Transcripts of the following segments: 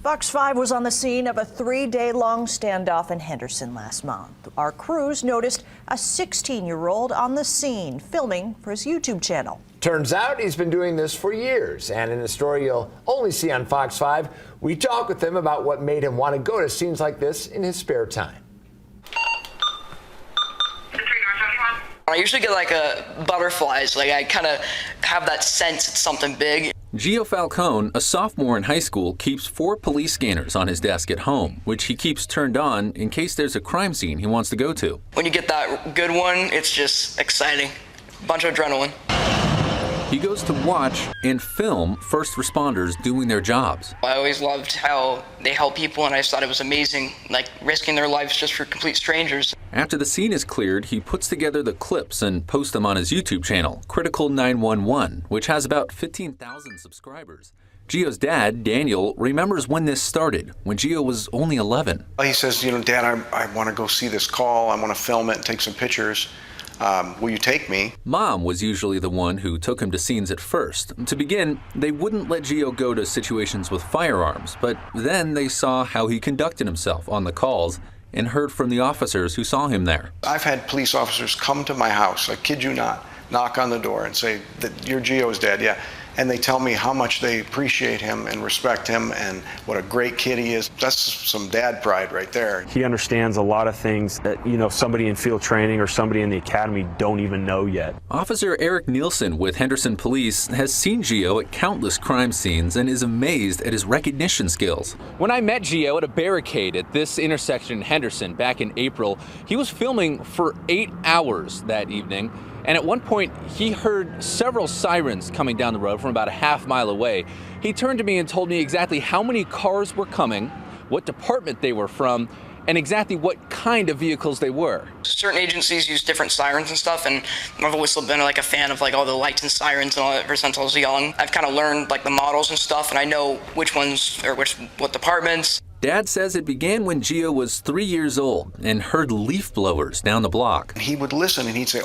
Fox 5 was on the scene of a 3-day-long standoff in Henderson last month. Our crews noticed a 16-year-old on the scene filming for his YouTube channel. Turns out he's been doing this for years, and in a story you'll only see on Fox 5, we talk with him about what made him want to go to scenes like this in his spare time. I usually get like butterflies, like I kind of have that sense it's something big. Gio Falcone, a sophomore in high school, keeps 4 police scanners on his desk at home, which he keeps turned on in case there's a crime scene he wants to go to. When you get that good one, it's just exciting. Bunch of adrenaline. He goes to watch and film first responders doing their jobs. I always loved how they help people, and I just thought it was amazing, like risking their lives just for complete strangers. After the scene is cleared, he puts together the clips and posts them on his YouTube channel, Critical 911, which has about 15,000 subscribers. Gio's dad, Daniel, remembers when this started, when Gio was only 11. He says, Dad, I want to go see this call. I want to film it and take some pictures. Will you take me? Mom was usually the one who took him to scenes at first. To begin, they wouldn't let Gio go to situations with firearms, but then they saw how he conducted himself on the calls and heard from the officers who saw him there. I've had police officers come to my house, I kid you not, knock on the door and say that you're Gio's dad, yeah. And they tell me how much they appreciate him and respect him and what a great kid he is. That's some dad pride right there. He understands a lot of things that, somebody in field training or somebody in the academy don't even know yet. Officer Eric Nielson with Henderson Police has seen Gio at countless crime scenes and is amazed at his recognition skills. When I met Gio at a barricade at this intersection in Henderson back in April, he was filming for 8 hours that evening. And at one point, he heard several sirens coming down the road from about a half-mile away. He turned to me and told me exactly how many cars were coming, what department they were from, and exactly what kind of vehicles they were. Certain agencies use different sirens and stuff, and I've always been like a fan of like all the lights and sirens and all that ever since I was young. I've kind of learned like the models and stuff, and I know which ones or what departments. Dad says it began when Gio was 3 years old and heard leaf blowers down the block. He would listen and he'd say,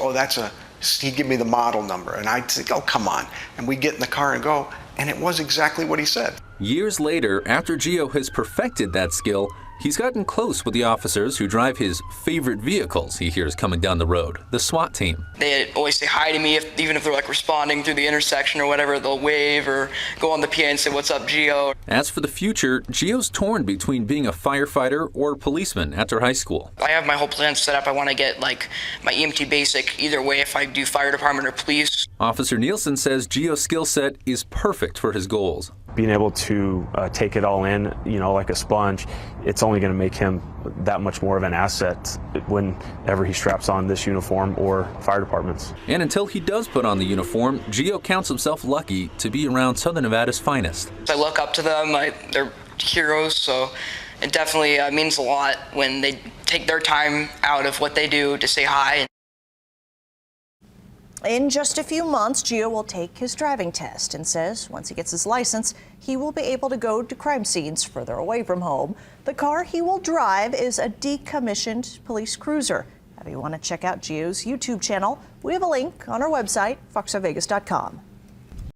he'd give me the model number, and I'd say, oh, come on. And we'd get in the car and go, and it was exactly what he said. Years later, after Gio has perfected that skill, he's gotten close with the officers who drive his favorite vehicles he hears coming down the road, the SWAT team. They always say hi to me, even if they're like responding through the intersection or whatever. They'll wave or go on the PA and say, what's up, Gio? As for the future, Gio's torn between being a firefighter or a policeman after high school. I have my whole plan set up. I want to get like my EMT basic either way if I do fire department or police. Officer Nielson says Gio's skill set is perfect for his goals. Being able to take it all in, like a sponge, it's only going to make him that much more of an asset whenever he straps on this uniform or fire departments. And until he does put on the uniform, Gio counts himself lucky to be around Southern Nevada's finest. I look up to them. They're heroes, so it definitely means a lot when they take their time out of what they do to say hi. In just a few months, Gio will take his driving test and says once he gets his license, he will be able to go to crime scenes further away from home. The car he will drive is a decommissioned police cruiser. If you want to check out Gio's YouTube channel, we have a link on our website, fox5vegas.com.